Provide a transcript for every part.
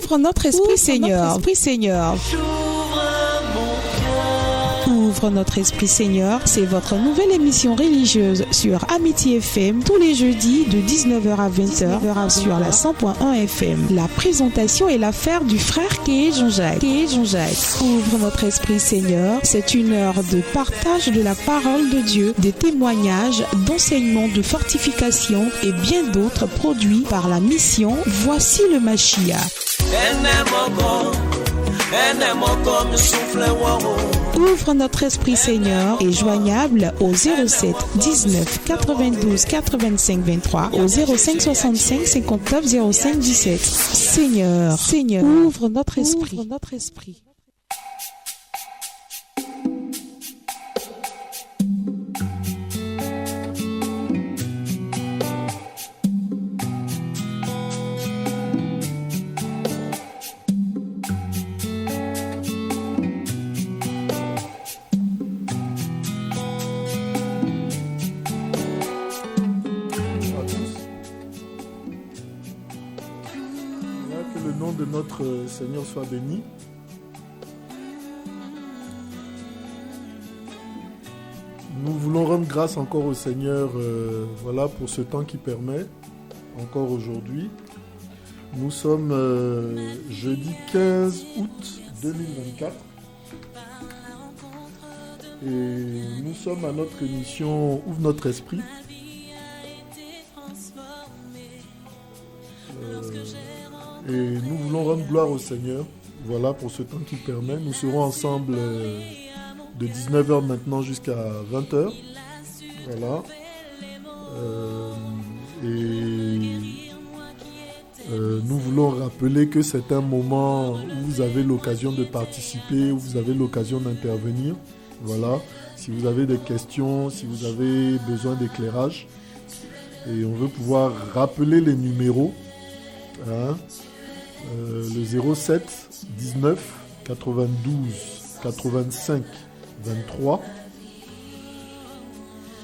Ouvre notre esprit, Seigneur. Esprit, Seigneur. Ouvre notre esprit, Seigneur. C'est votre nouvelle émission religieuse sur Amitié FM tous les jeudis de 19h à 20h sur la 100.1 FM. La présentation est l'affaire du frère Kéé Jean-Jacques. Ouvre notre esprit, Seigneur. C'est une heure de partage de la parole de Dieu, des témoignages, d'enseignements, de fortification et bien d'autres produits par la mission Voici le Machia. Ouvre notre esprit, Seigneur, est joignable au 07 19 92 85 23 au 05 65 59 05 17. Seigneur, ouvre notre esprit. Seigneur soit béni. Nous voulons rendre grâce encore au Seigneur pour ce temps qui permet, encore aujourd'hui. Nous sommes jeudi 15 août 2024 et nous sommes à notre émission Ouvre notre esprit. Et nous voulons rendre gloire au Seigneur, pour ce temps qu'il permet. Nous serons ensemble de 19h maintenant jusqu'à 20h. Nous voulons rappeler que c'est un moment où vous avez l'occasion de participer, où vous avez l'occasion d'intervenir. Si vous avez des questions, si vous avez besoin d'éclairage. Et on veut pouvoir rappeler les numéros. Le 07 19 92 85 23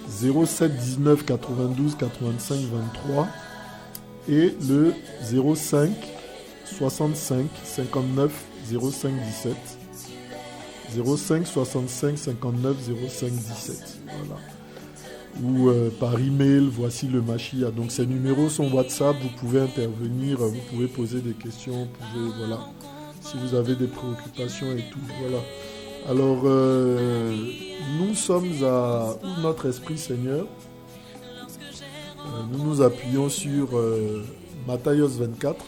07 19 92 85 23 et le 05 65 59 05 17 05 65 59 05 17 ou par email, voici le Machia. Donc ces numéros sont WhatsApp, vous pouvez intervenir, vous pouvez poser des questions, si vous avez des préoccupations et tout, Alors, nous sommes à notre esprit, Seigneur. Nous nous appuyons sur Matthieu 24.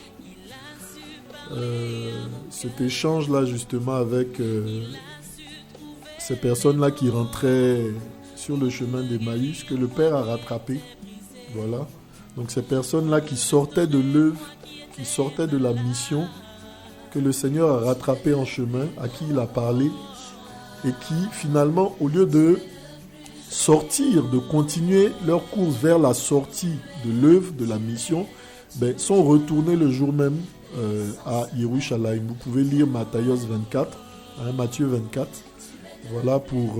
Cet échange-là, justement, avec ces personnes-là qui rentraient sur le chemin d'Emmaüs, que le Père a rattrapé. Donc ces personnes-là qui sortaient de l'œuvre, qui sortaient de la mission, que le Seigneur a rattrapé en chemin, à qui il a parlé, et qui finalement, au lieu de sortir, de continuer leur course vers la sortie de l'œuvre, de la mission, sont retournés le jour même à Yerushalayim. Vous pouvez lire Matthieu 24, Matthieu 24, pour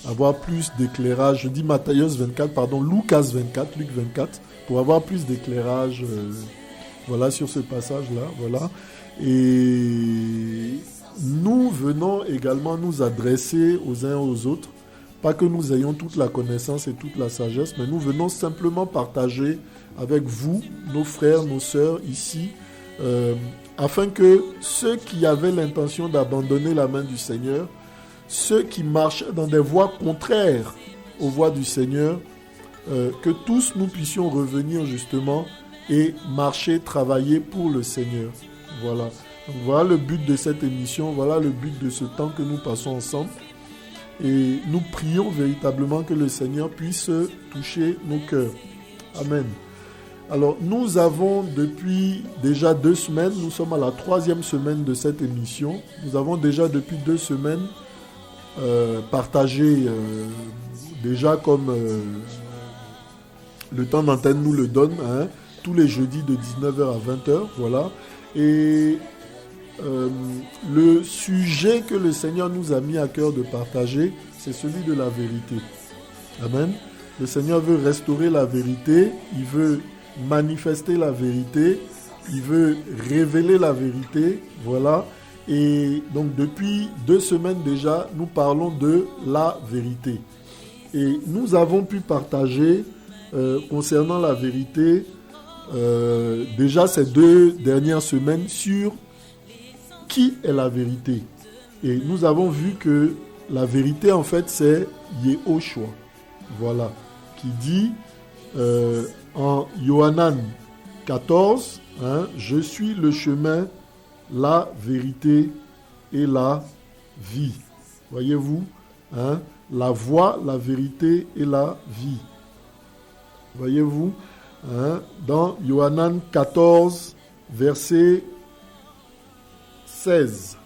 avoir plus d'éclairage. Je dis Matthieu 24, Luc 24, pour avoir plus d'éclairage sur ce passage-là. Et nous venons également nous adresser aux uns aux autres, pas que nous ayons toute la connaissance et toute la sagesse, mais nous venons simplement partager avec vous, nos frères, nos sœurs ici, afin que ceux qui avaient l'intention d'abandonner la main du Seigneur, ceux qui marchaient dans des voies contraires aux voies du Seigneur, que tous nous puissions revenir justement et marcher, travailler pour le Seigneur. Donc voilà le but de cette émission, voilà le but de ce temps que nous passons ensemble. Et nous prions véritablement que le Seigneur puisse toucher nos cœurs. Amen. Alors nous avons depuis déjà 2 semaines, nous sommes à la 3e semaine de cette émission. Nous avons déjà depuis 2 semaines partagé déjà comme le temps d'antenne nous le donne, tous les jeudis de 19h à 20h, Et le sujet que le Seigneur nous a mis à cœur de partager, c'est celui de la vérité. Amen. Le Seigneur veut restaurer la vérité, il veut manifester la vérité il veut révéler la vérité, voilà. Et donc depuis 2 semaines déjà, nous parlons de la vérité. Et nous avons pu partager concernant la vérité déjà ces 2 dernières semaines sur qui est la vérité. Et nous avons vu que la vérité en fait c'est Yehoshua, voilà, qui dit en Yohanan 14, je suis le chemin, la vérité et la vie. Voyez-vous, la voie, la vérité et la vie. Voyez-vous, dans Yohanan 14, verset 16.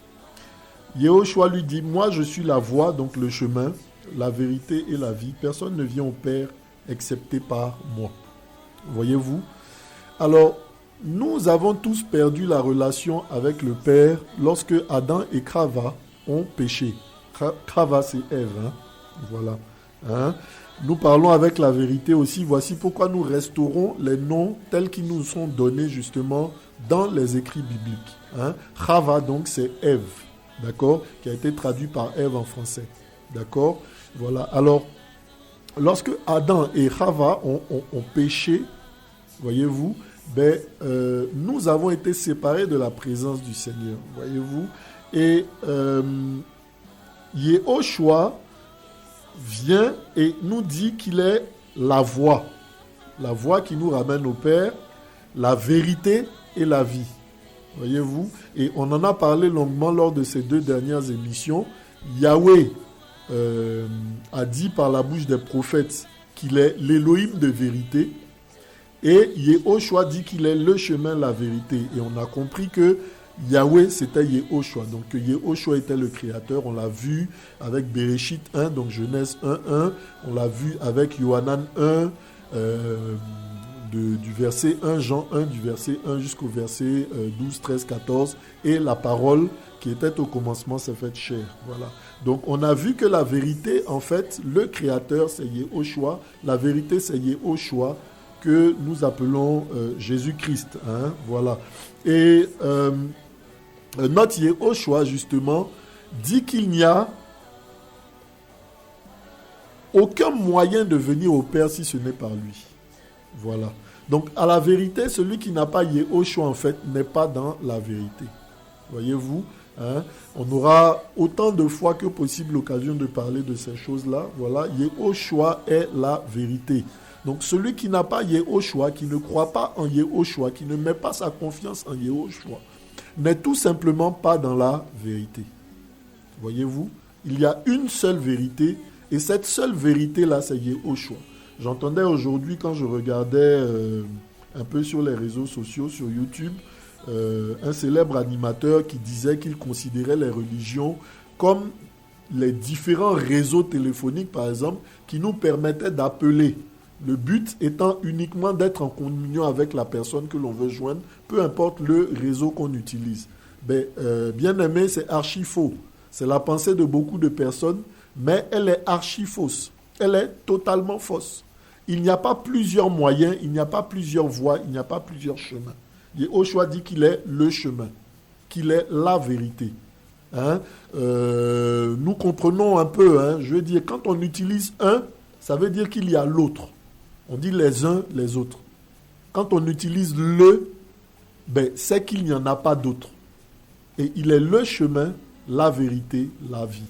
Yehoshua lui dit, moi je suis la voie, donc le chemin, la vérité et la vie. Personne ne vient au Père excepté par moi. Voyez-vous? Alors, nous avons tous perdu la relation avec le Père lorsque Adam et Chava ont péché. Chava, c'est Ève. Voilà. Nous parlons avec la vérité aussi. Voici pourquoi nous restaurons les noms tels qu'ils nous sont donnés justement dans les écrits bibliques. Chava, donc, c'est Ève. D'accord? Qui a été traduit par Ève en français. D'accord? Voilà. Alors, lorsque Adam et Chava ont péché, voyez-vous, nous avons été séparés de la présence du Seigneur, voyez-vous. Et Yehoshua vient et nous dit qu'il est la voie qui nous ramène au Père, la vérité et la vie, voyez-vous. Et on en a parlé longuement lors de ces 2 dernières émissions. Yahweh a dit par la bouche des prophètes qu'il est l'Élohim de vérité. Et Yehoshua dit qu'il est le chemin, la vérité. Et on a compris que Yahweh, c'était Yehoshua. Donc que Yehoshua était le créateur. On l'a vu avec Bereshit 1, donc Genèse 1:1. On l'a vu avec Yohanan 1, du verset 1, Jean 1, du verset 1 jusqu'au verset 12, 13, 14. Et la parole qui était au commencement s'est faite chair. Voilà. Donc on a vu que la vérité, en fait, le créateur, c'est Yehoshua. La vérité, c'est Yehoshua, que nous appelons Jésus-Christ. Voilà. Et notre Yehoshua, justement, dit qu'il n'y a aucun moyen de venir au Père si ce n'est par lui. Voilà. Donc, à la vérité, celui qui n'a pas Yehoshua, en fait, n'est pas dans la vérité. Voyez-vous, on aura autant de fois que possible l'occasion de parler de ces choses-là. Voilà, Yehoshua est la vérité. Donc celui qui n'a pas Yehoshua, qui ne croit pas en Yehoshua, qui ne met pas sa confiance en Yehoshua, n'est tout simplement pas dans la vérité. Voyez-vous, il y a une seule vérité, et cette seule vérité-là, c'est Yehoshua. J'entendais aujourd'hui, quand je regardais un peu sur les réseaux sociaux, sur YouTube, un célèbre animateur qui disait qu'il considérait les religions comme les différents réseaux téléphoniques, par exemple, qui nous permettaient d'appeler. Le but étant uniquement d'être en communion avec la personne que l'on veut joindre, peu importe le réseau qu'on utilise. Bien aimé, c'est archi faux. C'est la pensée de beaucoup de personnes, mais elle est archi fausse. Elle est totalement fausse. Il n'y a pas plusieurs moyens, il n'y a pas plusieurs voies, il n'y a pas plusieurs chemins. Yehoshua dit qu'il est le chemin, qu'il est la vérité. Nous comprenons un peu, je veux dire, quand on utilise un, ça veut dire qu'il y a l'autre. On dit les uns, les autres. Quand on utilise le, c'est qu'il n'y en a pas d'autre. Et il est le chemin, la vérité, la vie.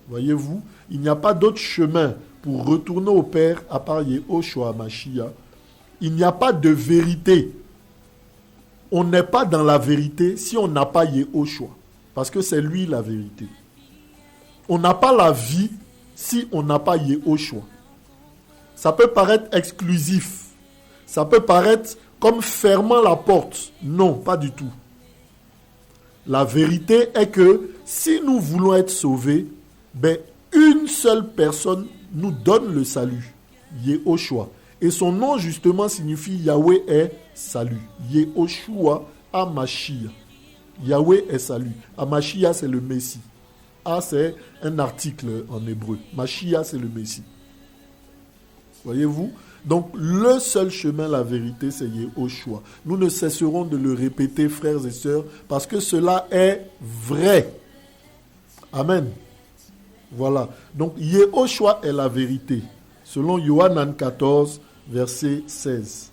Voyez-vous, il n'y a pas d'autre chemin pour retourner au Père à part Yehoshua Mashiach. Il n'y a pas de vérité. On n'est pas dans la vérité si on n'a pas Yehoshua. Parce que c'est lui la vérité. On n'a pas la vie si on n'a pas Yehoshua. Ça peut paraître exclusif. Ça peut paraître comme fermant la porte. Non, pas du tout. La vérité est que si nous voulons être sauvés, une seule personne nous donne le salut. Yehoshua. Et son nom justement signifie Yahweh est salut. Yehoshua HaMashiach. Yahweh est salut. HaMashiach c'est le Messie. Ha c'est un article en hébreu. Mashiach c'est le Messie. Voyez-vous? Donc, le seul chemin, la vérité, c'est Yehoshua. Nous ne cesserons de le répéter, frères et sœurs, parce que cela est vrai. Amen. Voilà. Donc, Yehoshua est la vérité, selon Yohanan 14, verset 16.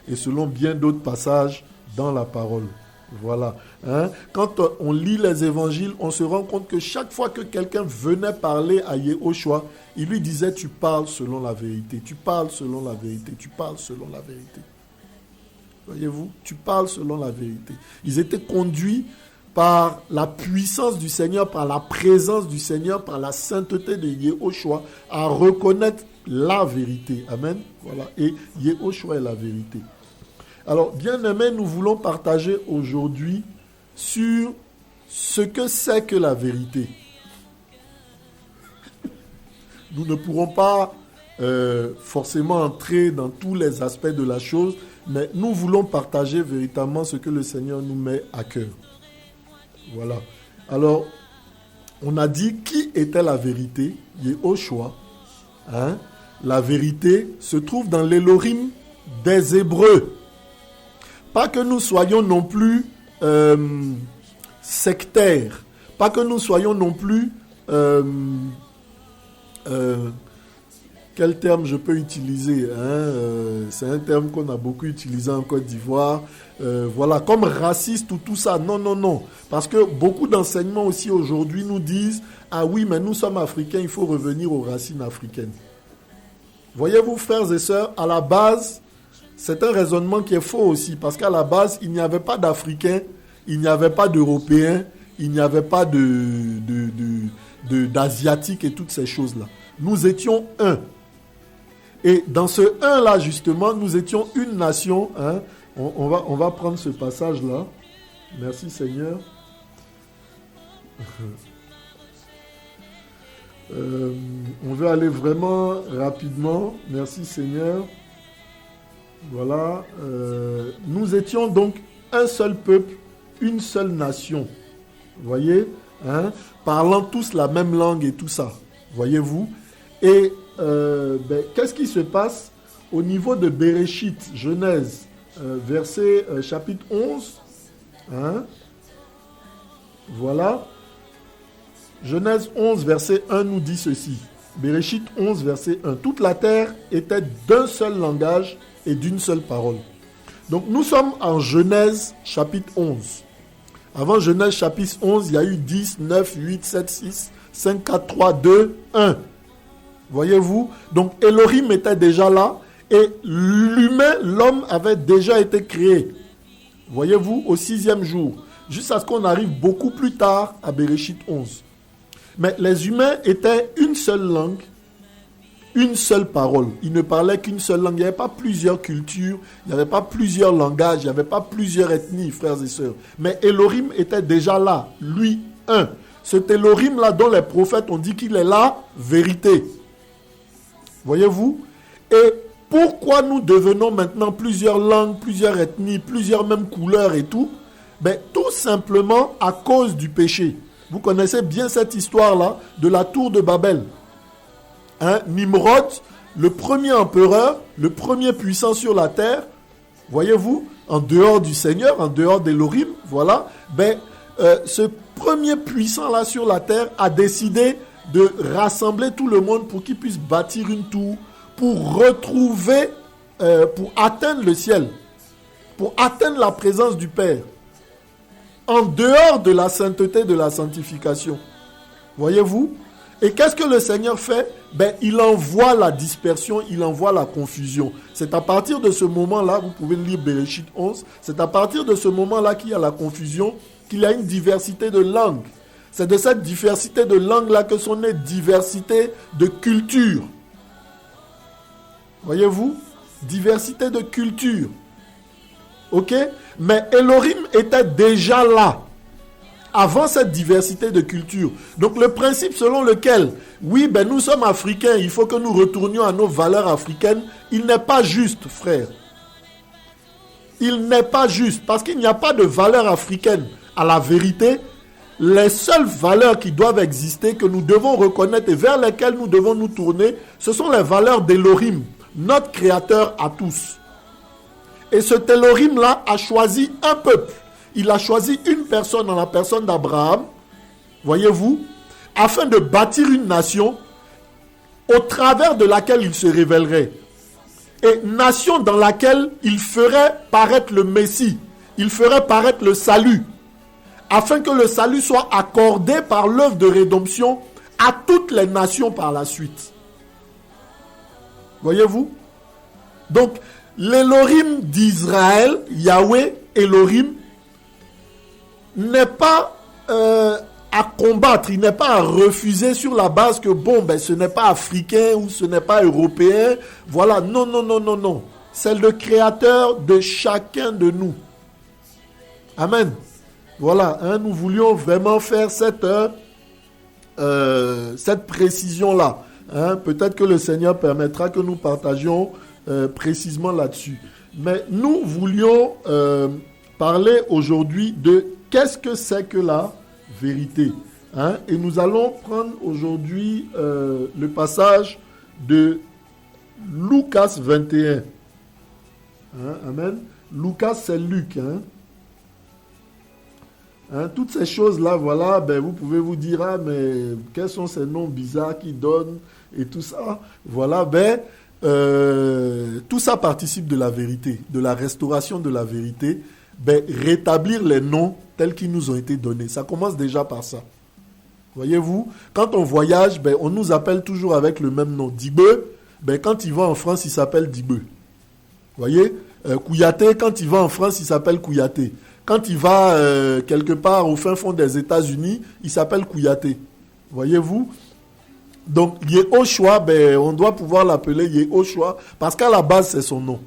Et selon bien d'autres passages dans la parole. Voilà. Quand on lit les évangiles, on se rend compte que chaque fois que quelqu'un venait parler à Yehoshua, il lui disait, tu parles selon la vérité, tu parles selon la vérité, tu parles selon la vérité. Voyez-vous, tu parles selon la vérité. Ils étaient conduits par la puissance du Seigneur, par la présence du Seigneur, par la sainteté de Yehoshua, à reconnaître la vérité. Amen. Voilà. Et Yehoshua est la vérité. Alors, bien-aimés, nous voulons partager aujourd'hui sur ce que c'est que la vérité. Nous ne pourrons pas forcément entrer dans tous les aspects de la chose, mais nous voulons partager véritablement ce que le Seigneur nous met à cœur. Voilà. Alors, on a dit qui était la vérité, Yehoshua. La vérité se trouve dans l'Élohim des Hébreux. Pas que nous soyons non plus sectaires, pas que nous soyons non plus... quel terme je peux utiliser, c'est un terme qu'on a beaucoup utilisé en Côte d'Ivoire, voilà, comme raciste ou tout ça. Non, parce que beaucoup d'enseignements aussi aujourd'hui nous disent, ah oui, mais nous sommes africains, il faut revenir aux racines africaines. Voyez-vous, frères et sœurs, à la base, c'est un raisonnement qui est faux aussi, parce qu'à la base, il n'y avait pas d'Africains, il n'y avait pas d'Européens, il n'y avait pas d'Asiatiques et toutes ces choses-là. Nous étions un. Et dans ce un-là, justement, nous étions une nation. On va prendre ce passage-là. Merci, Seigneur. On veut aller vraiment rapidement. Merci, Seigneur. Voilà. Nous étions donc un seul peuple, une seule nation. Vous voyez, parlant tous la même langue et tout ça. Voyez-vous. Et qu'est-ce qui se passe au niveau de Bereshit, Genèse, verset chapitre 11. Voilà. Genèse 11, verset 1 nous dit ceci. Bereshit 11, verset 1. Toute la terre était d'un seul langage et d'une seule parole. Donc nous sommes en Genèse chapitre 11. Avant Genèse chapitre 11, il y a eu 10, 9, 8, 7, 6, 5, 4, 3, 2, 1. Voyez-vous? Donc Elohim était déjà là et l'humain, l'homme avait déjà été créé. Voyez-vous? Au 6e jour. Jusqu'à ce qu'on arrive beaucoup plus tard à Bereshit 11. Mais les humains étaient une seule langue, une seule parole. Ils ne parlaient qu'une seule langue. Il n'y avait pas plusieurs cultures, il n'y avait pas plusieurs langages, il n'y avait pas plusieurs ethnies, frères et sœurs. Mais Elohim était déjà là, lui, un. Cet Elohim-là dont les prophètes ont dit qu'il est la vérité. Voyez-vous? Et pourquoi nous devenons maintenant plusieurs langues, plusieurs ethnies, plusieurs mêmes couleurs et tout? Tout simplement à cause du péché. Vous connaissez bien cette histoire-là de la tour de Babel. Nimrod, le premier empereur, le premier puissant sur la terre, voyez-vous, en dehors du Seigneur, en dehors d'Elohim, voilà, ce premier puissant-là sur la terre a décidé de rassembler tout le monde pour qu'il puisse bâtir une tour, pour retrouver, pour atteindre le ciel, pour atteindre la présence du Père, en dehors de la sainteté, de la sanctification. Voyez-vous? Et qu'est-ce que le Seigneur fait? Il envoie la dispersion, il envoie la confusion. C'est à partir de ce moment-là, vous pouvez lire Bereshit 11, c'est à partir de ce moment-là qu'il y a la confusion, qu'il y a une diversité de langues. C'est de cette diversité de langues-là que sont nées diversité de cultures. Voyez-vous? Diversité de cultures. Ok? Mais Elohim était déjà là, avant cette diversité de cultures. Donc le principe selon lequel, oui, nous sommes africains, il faut que nous retournions à nos valeurs africaines, il n'est pas juste, frère. Il n'est pas juste, parce qu'il n'y a pas de valeurs africaines. À la vérité, les seules valeurs qui doivent exister, que nous devons reconnaître et vers lesquelles nous devons nous tourner, ce sont les valeurs d'Elohim. notre Créateur à tous. Et ce Elohim-là a choisi un peuple. Il a choisi une personne dans la personne d'Abraham, voyez-vous, afin de bâtir une nation au travers de laquelle il se révélerait. Et nation dans laquelle il ferait paraître le Messie, il ferait paraître le salut, afin que le salut soit accordé par l'œuvre de rédemption à toutes les nations par la suite. Voyez-vous? Donc, l'Elohim d'Israël, Yahweh, Elohim, n'est pas à combattre, il n'est pas à refuser sur la base que ce n'est pas africain ou ce n'est pas européen. Voilà, non. C'est le créateur de chacun de nous. Amen. Voilà, nous voulions vraiment faire cette précision-là. Peut-être que le Seigneur permettra que nous partagions précisément là-dessus. Mais nous voulions parler aujourd'hui de qu'est-ce que c'est que la vérité. Et nous allons prendre aujourd'hui le passage de Lucas 21. Amen. Lucas, c'est Luc. Toutes ces choses-là, voilà, vous pouvez vous dire, mais quels sont ces noms bizarres qui donnent et tout ça. Voilà, tout ça participe de la vérité, de la restauration de la vérité. Rétablir les noms tels qu'ils nous ont été donnés. Ça commence déjà par ça. Voyez-vous, quand on voyage, on nous appelle toujours avec le même nom. Dibeu, quand il va en France, il s'appelle Dibeu. Voyez, Kouyaté, quand il va en France, il s'appelle Kouyaté. Quand il va quelque part au fin fond des États-Unis, il s'appelle Kouyaté. Voyez-vous? Donc, Yehoshua, on doit pouvoir l'appeler Yehoshua parce qu'à la base, c'est son nom.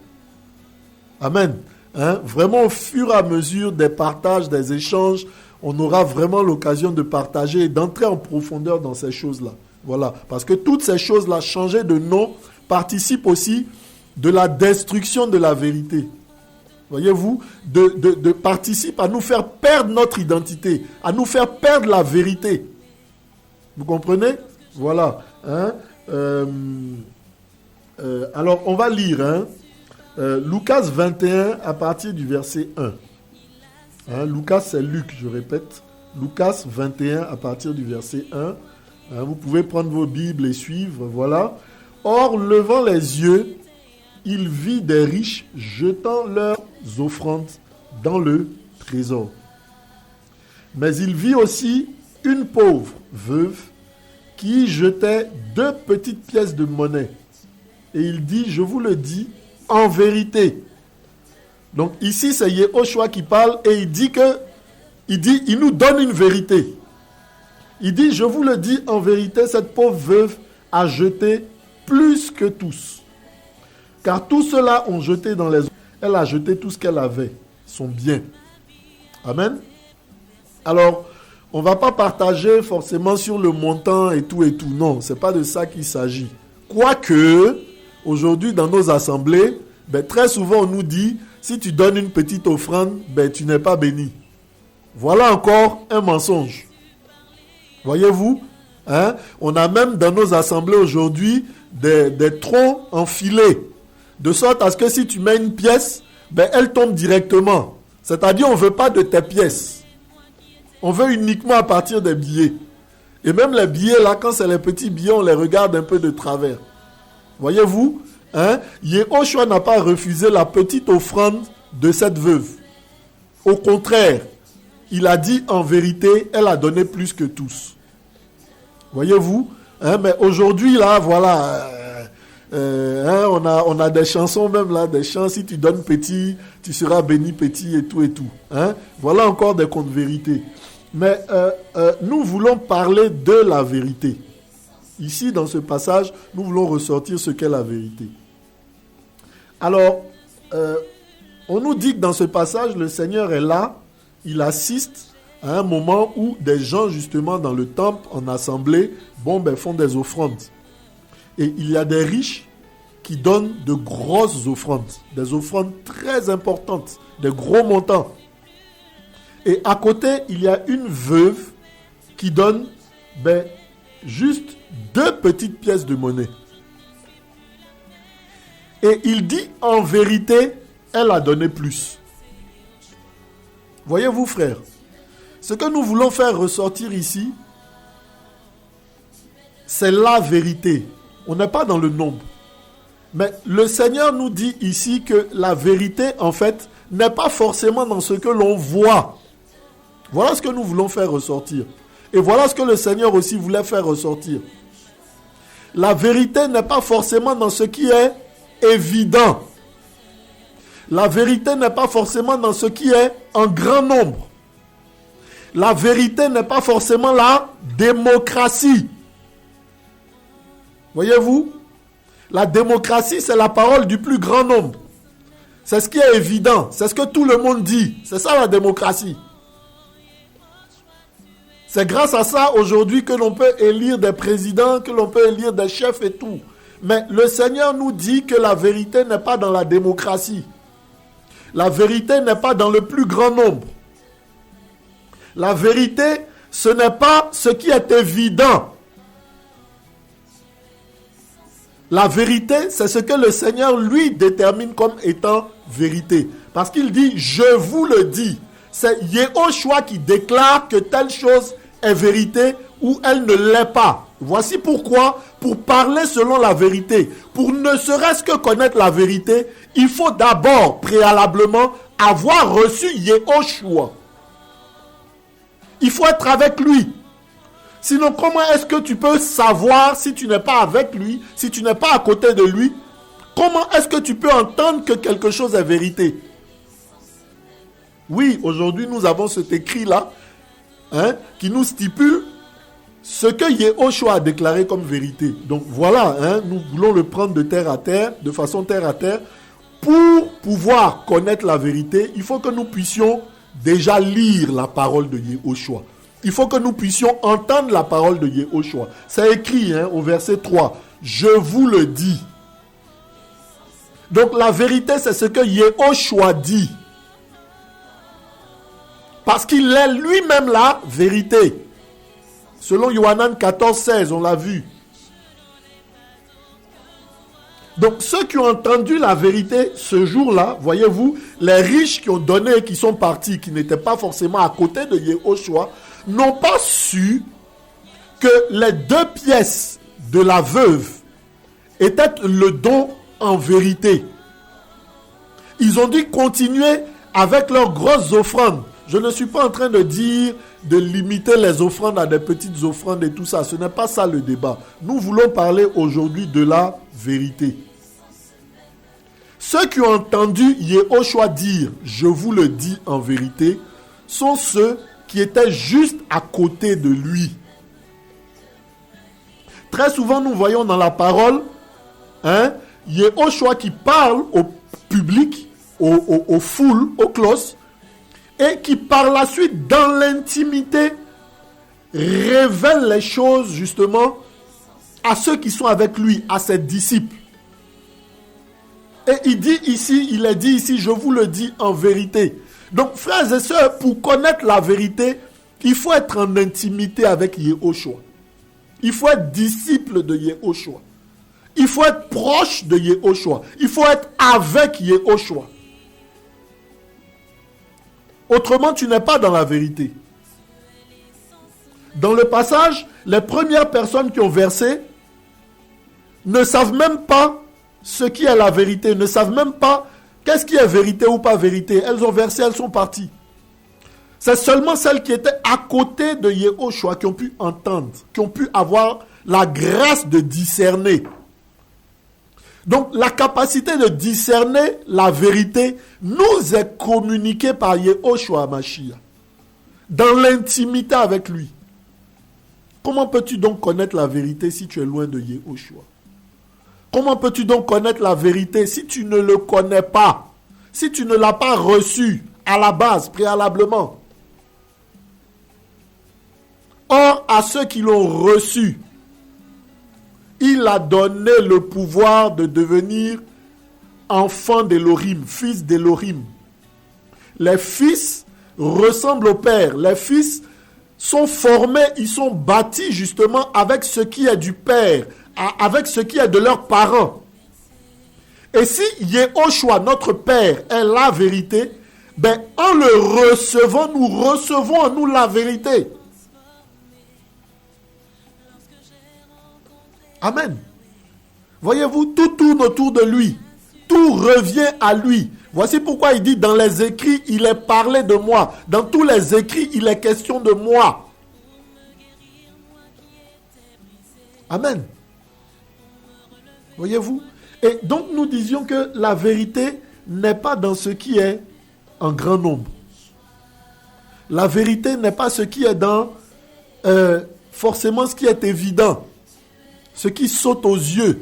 Amen. Vraiment, au fur et à mesure des partages, des échanges, on aura vraiment l'occasion de partager et d'entrer en profondeur dans ces choses-là. Voilà. Parce que toutes ces choses-là, changer de nom, participent aussi de la destruction de la vérité. Voyez-vous, de participe à nous faire perdre notre identité, à nous faire perdre la vérité. Vous comprenez? Voilà. Alors, on va lire. Lucas 21 à partir du verset 1. Lucas, c'est Luc, je répète. Lucas 21 à partir du verset 1. Vous pouvez prendre vos Bibles et suivre. Voilà. Or, levant les yeux, il vit des riches jetant leurs offrandes dans le trésor. Mais il vit aussi une pauvre veuve qui jetait 2 petites pièces de monnaie. Et il dit, je vous le dis, en vérité. Donc ici, c'est Yehoshua qui parle et il nous donne une vérité. Il dit, je vous le dis en vérité, cette pauvre veuve a jeté plus que tous. Car tous ceux-là ont jeté dans les eaux. Elle a jeté tout ce qu'elle avait, son bien. Amen. Alors, on ne va pas partager forcément sur le montant et tout. Non, ce n'est pas de ça qu'il s'agit. Quoique, aujourd'hui, dans nos assemblées, très souvent, on nous dit, si tu donnes une petite offrande, tu n'es pas béni. Voilà encore un mensonge. Voyez-vous, on a même dans nos assemblées aujourd'hui des troncs enfilés, de sorte à ce que si tu mets une pièce, elle tombe directement. C'est-à-dire, on ne veut pas de tes pièces. On veut uniquement à partir des billets. Et même les billets, là, quand c'est les petits billets, on les regarde un peu de travers. Voyez-vous, Yehoshua n'a pas refusé la petite offrande de cette veuve. Au contraire, il a dit en vérité, elle a donné plus que tous. Voyez-vous, mais aujourd'hui, là, voilà, on a des chansons même là, des chants, si tu donnes petit, tu seras béni petit et tout. Voilà encore des contes vérités. Mais nous voulons parler de la vérité. Ici, dans ce passage, nous voulons ressortir ce qu'est la vérité. Alors, on nous dit que dans ce passage, le Seigneur est là, il assiste à un moment où des gens, justement, dans le temple, en assemblée, font des offrandes. Et il y a des riches qui donnent de grosses offrandes, des offrandes très importantes, des gros montants. Et à côté, il y a une veuve qui donne juste 2 petites pièces de monnaie. Et il dit, en vérité, elle a donné plus. Voyez-vous, frères, ce que nous voulons faire ressortir ici, c'est la vérité. On n'est pas dans le nombre. Mais le Seigneur nous dit ici que la vérité, en fait, n'est pas forcément dans ce que l'on voit. Voilà ce que nous voulons faire ressortir. Et voilà ce que le Seigneur aussi voulait faire ressortir. La vérité n'est pas forcément dans ce qui est évident. La vérité n'est pas forcément dans ce qui est en grand nombre. La vérité n'est pas forcément la démocratie. Voyez-vous? La démocratie, c'est la parole du plus grand nombre. C'est ce qui est évident. C'est ce que tout le monde dit. C'est ça la démocratie. C'est grâce à ça aujourd'hui que l'on peut élire des présidents, que l'on peut élire des chefs et tout. Mais le Seigneur nous dit que la vérité n'est pas dans la démocratie. La vérité n'est pas dans le plus grand nombre. La vérité, ce n'est pas ce qui est évident. La vérité, c'est ce que le Seigneur, lui, détermine comme étant vérité. Parce qu'il dit, je vous le dis. C'est Yehoshua qui déclare que telle chose est vérité ou elle ne l'est pas. Voici pourquoi, pour parler selon la vérité, pour ne serait-ce que connaître la vérité, il faut d'abord, préalablement, avoir reçu Yehoshua. Il faut être avec lui. Sinon, comment est-ce que tu peux savoir si tu n'es pas avec lui, si tu n'es pas à côté de lui? Comment est-ce que tu peux entendre que quelque chose est vérité? Oui, aujourd'hui, nous avons cet écrit-là, qui nous stipule ce que Yehoshua a déclaré comme vérité. Donc voilà, nous voulons le prendre de terre à terre, de façon terre à terre. Pour pouvoir connaître la vérité, il faut que nous puissions déjà lire la parole de Yehoshua. Il faut que nous puissions entendre la parole de Yehoshua. C'est écrit au verset 3. Je vous le dis. Donc la vérité, c'est ce que Yehoshua dit. Parce qu'il est lui-même la vérité. Selon Yohanan 14, 16, on l'a vu. Donc ceux qui ont entendu la vérité ce jour-là, voyez-vous, les riches qui ont donné et qui sont partis, qui n'étaient pas forcément à côté de Yehoshua, n'ont pas su que les 2 pièces de la veuve étaient le don en vérité. Ils ont dû continuer avec leurs grosses offrandes. Je ne suis pas en train de dire de limiter les offrandes à des petites offrandes et tout ça. Ce n'est pas ça le débat. Nous voulons parler aujourd'hui de la vérité. Ceux qui ont entendu Yehoshua dire « Je vous le dis en vérité » sont ceux qui étaient juste à côté de lui. Très souvent, nous voyons dans la parole Yehoshua qui parle au public, aux foules, aux closes, et qui par la suite, dans l'intimité, révèle les choses justement à ceux qui sont avec lui, à ses disciples. Et il dit ici, je vous le dis en vérité. Donc, frères et sœurs, pour connaître la vérité, il faut être en intimité avec Yehoshua. Il faut être disciple de Yehoshua. Il faut être proche de Yehoshua. Il faut être avec Yehoshua. Autrement, tu n'es pas dans la vérité. Dans le passage, les premières personnes qui ont versé ne savent même pas ce qui est la vérité, ne savent même pas qu'est-ce qui est vérité ou pas vérité. Elles ont versé, elles sont parties. C'est seulement celles qui étaient à côté de Yehoshua qui ont pu entendre, qui ont pu avoir la grâce de discerner. Donc, la capacité de discerner la vérité nous est communiquée par Yehoshua Mashiach, dans l'intimité avec lui. Comment peux-tu donc connaître la vérité si tu es loin de Yehoshua? Comment peux-tu donc connaître la vérité si tu ne le connais pas, si tu ne l'as pas reçu à la base, préalablement? Or, à ceux qui l'ont reçu, il a donné le pouvoir de devenir enfant d'Élohim, fils d'Élohim. Les fils ressemblent au Père. Les fils sont formés, ils sont bâtis justement avec ce qui est du Père, avec ce qui est de leurs parents. Et si Yehoshua, notre Père, est la vérité, ben, en le recevant, nous recevons en nous la vérité. Amen. Voyez-vous, tout tourne autour de lui. Tout revient à lui. Voici pourquoi il dit, dans les écrits, il est parlé de moi. Dans tous les écrits, il est question de moi. Amen. Voyez-vous? Et donc nous disions que la vérité n'est pas dans ce qui est en grand nombre. La vérité n'est pas ce qui est dans forcément ce qui est évident, ce qui saute aux yeux.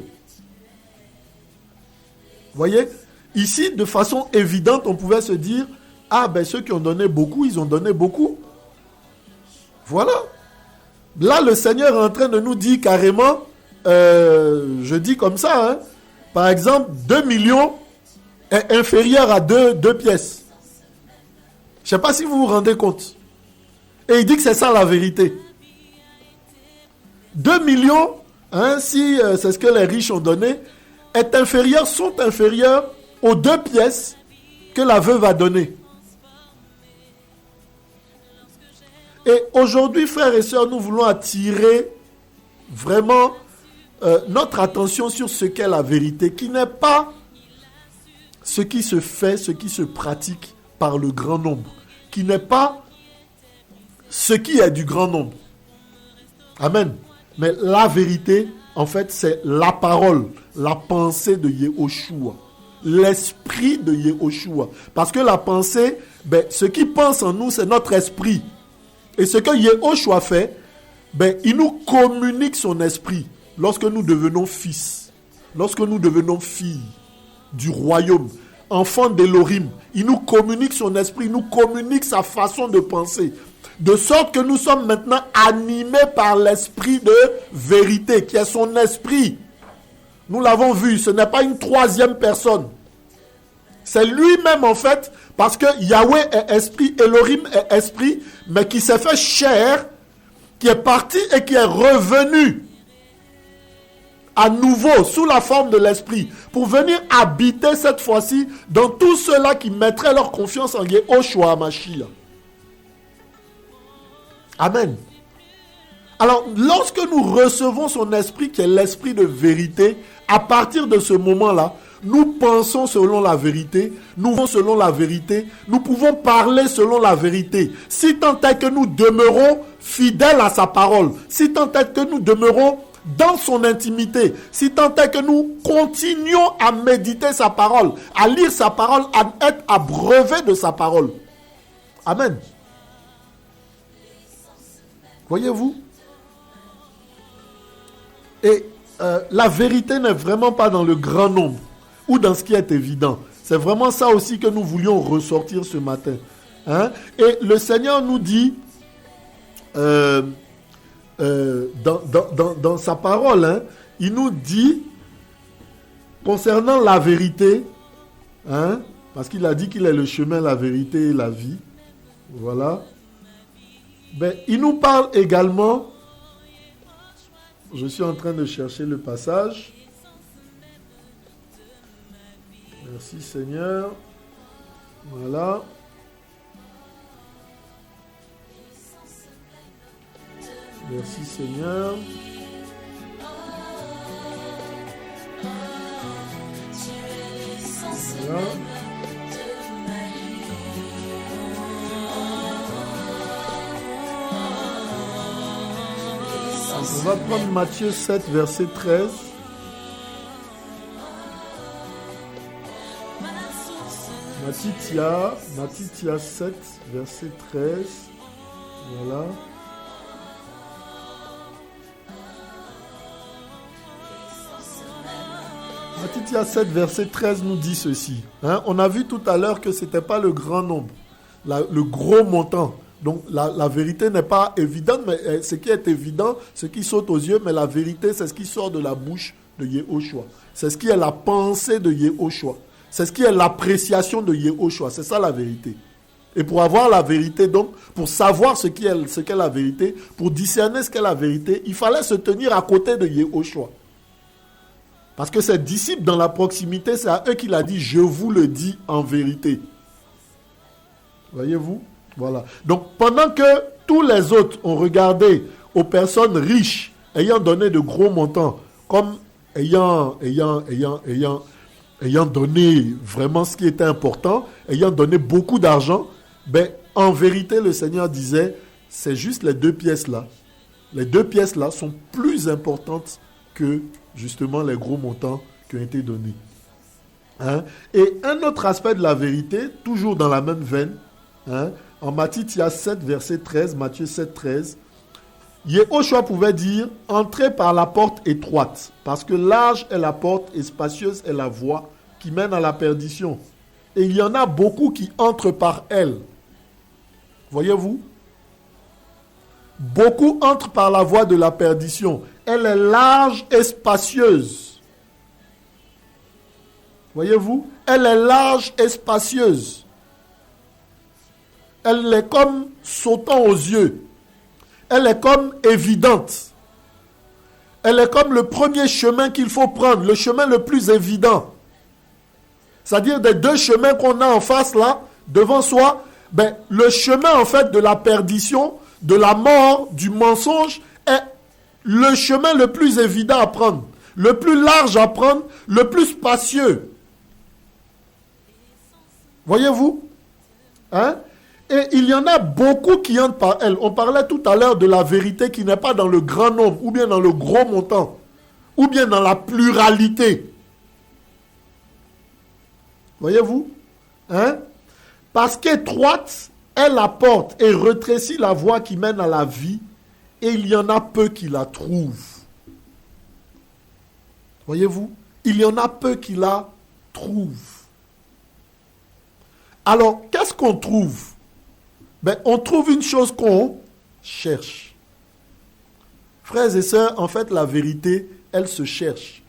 Voyez? Ici, de façon évidente, on pouvait se dire, ah ben ceux qui ont donné beaucoup, ils ont donné beaucoup. Voilà. Là, le Seigneur est en train de nous dire carrément, je dis comme ça, hein, par exemple, 2 millions est inférieur à 2 pièces. Je ne sais pas si vous vous rendez compte. Et il dit que c'est ça la vérité. 2 millions, hein, si c'est ce que les riches ont donné, sont inférieurs aux 2 pièces que la veuve a données. Et aujourd'hui, frères et sœurs, nous voulons attirer vraiment notre attention sur ce qu'est la vérité, qui n'est pas ce qui se fait, ce qui se pratique par le grand nombre, qui n'est pas ce qui est du grand nombre. Amen. Mais la vérité, en fait, c'est la parole, la pensée de Yehoshua, l'esprit de Yehoshua. Parce que la pensée, ben, ce qui pense en nous, c'est notre esprit. Et ce que Yehoshua fait, ben, il nous communique son esprit lorsque nous devenons fils, lorsque nous devenons filles du royaume, enfants d'Élohim. Il nous communique son esprit, il nous communique sa façon de penser. De sorte que nous sommes maintenant animés par l'esprit de vérité, qui est son esprit. Nous l'avons vu, ce n'est pas une troisième personne. C'est lui-même en fait, parce que Yahweh est esprit, Elohim est esprit, mais qui s'est fait chair, qui est parti et qui est revenu à nouveau sous la forme de l'esprit, pour venir habiter cette fois-ci dans tous ceux-là qui mettraient leur confiance en Yehoshua HaMashiach. Amen. Alors, lorsque nous recevons son esprit, qui est l'esprit de vérité, à partir de ce moment-là, nous pensons selon la vérité, nous vivons selon la vérité, nous pouvons parler selon la vérité. Si tant est que nous demeurons fidèles à sa parole, si tant est que nous demeurons dans son intimité, si tant est que nous continuons à méditer sa parole, à lire sa parole, à être abreuvés de sa parole. Amen. Voyez-vous? Et la vérité n'est vraiment pas dans le grand nombre ou dans ce qui est évident. C'est vraiment ça aussi que nous voulions ressortir ce matin. Hein? Et le Seigneur nous dit dans sa parole, hein, il nous dit concernant la vérité, hein, parce qu'il a dit qu'il est le chemin, la vérité et la vie. Voilà. Ben, il nous parle également, je suis en train de chercher le passage. Merci Seigneur. Voilà. Merci Seigneur. Voilà. On va prendre Matthieu 7, verset 13. Matthieu 7, verset 13. Voilà. Matthieu 7, verset 13 nous dit ceci. Hein? On a vu tout à l'heure que ce n'était pas le grand nombre, le gros montant. Donc la vérité n'est pas évidente, mais ce qui est évident, ce qui saute aux yeux, mais la vérité, c'est ce qui sort de la bouche de Yehoshua. C'est ce qui est la pensée de Yehoshua. C'est ce qui est l'appréciation de Yehoshua. C'est ça la vérité. Et pour avoir la vérité, donc, pour savoir ce qu'est la vérité, pour discerner ce qu'est la vérité, il fallait se tenir à côté de Yehoshua. Parce que ses disciples dans la proximité, c'est à eux qu'il a dit, je vous le dis en vérité. Voyez-vous? Voilà. Donc, pendant que tous les autres ont regardé aux personnes riches, ayant donné de gros montants, comme ayant donné vraiment ce qui était important, ayant donné beaucoup d'argent, ben, en vérité, le Seigneur disait, c'est juste les 2 pièces-là. Les 2 pièces-là sont plus importantes que, justement, les gros montants qui ont été donnés. Hein? Et un autre aspect de la vérité, toujours dans la même veine, hein? En Matthieu 7, verset 13, Matthieu 7, 13, Yehoshua pouvait dire, entrez par la porte étroite, parce que large est la porte et spacieuse est la voie qui mène à la perdition. Et il y en a beaucoup qui entrent par elle. Voyez-vous? Beaucoup entrent par la voie de la perdition. Elle est large et spacieuse. Voyez-vous? Elle est large et spacieuse. Elle est comme sautant aux yeux. Elle est comme évidente. Elle est comme le premier chemin qu'il faut prendre, le chemin le plus évident. C'est-à-dire des 2 chemins qu'on a en face là, devant soi, ben, le chemin en fait de la perdition, de la mort, du mensonge, est le chemin le plus évident à prendre, le plus large à prendre, le plus spacieux. Voyez-vous? Hein? Et il y en a beaucoup qui entrent par elle. On parlait tout à l'heure de la vérité qui n'est pas dans le grand nombre, ou bien dans le gros montant, ou bien dans la pluralité. Voyez-vous? Hein? Parce qu'étroite est la porte et retrécit la voie qui mène à la vie, et il y en a peu qui la trouvent. Voyez-vous? Il y en a peu qui la trouvent. Alors, qu'est-ce qu'on trouve? Ben, on trouve une chose qu'on cherche. Frères et sœurs, en fait, la vérité, elle se cherche.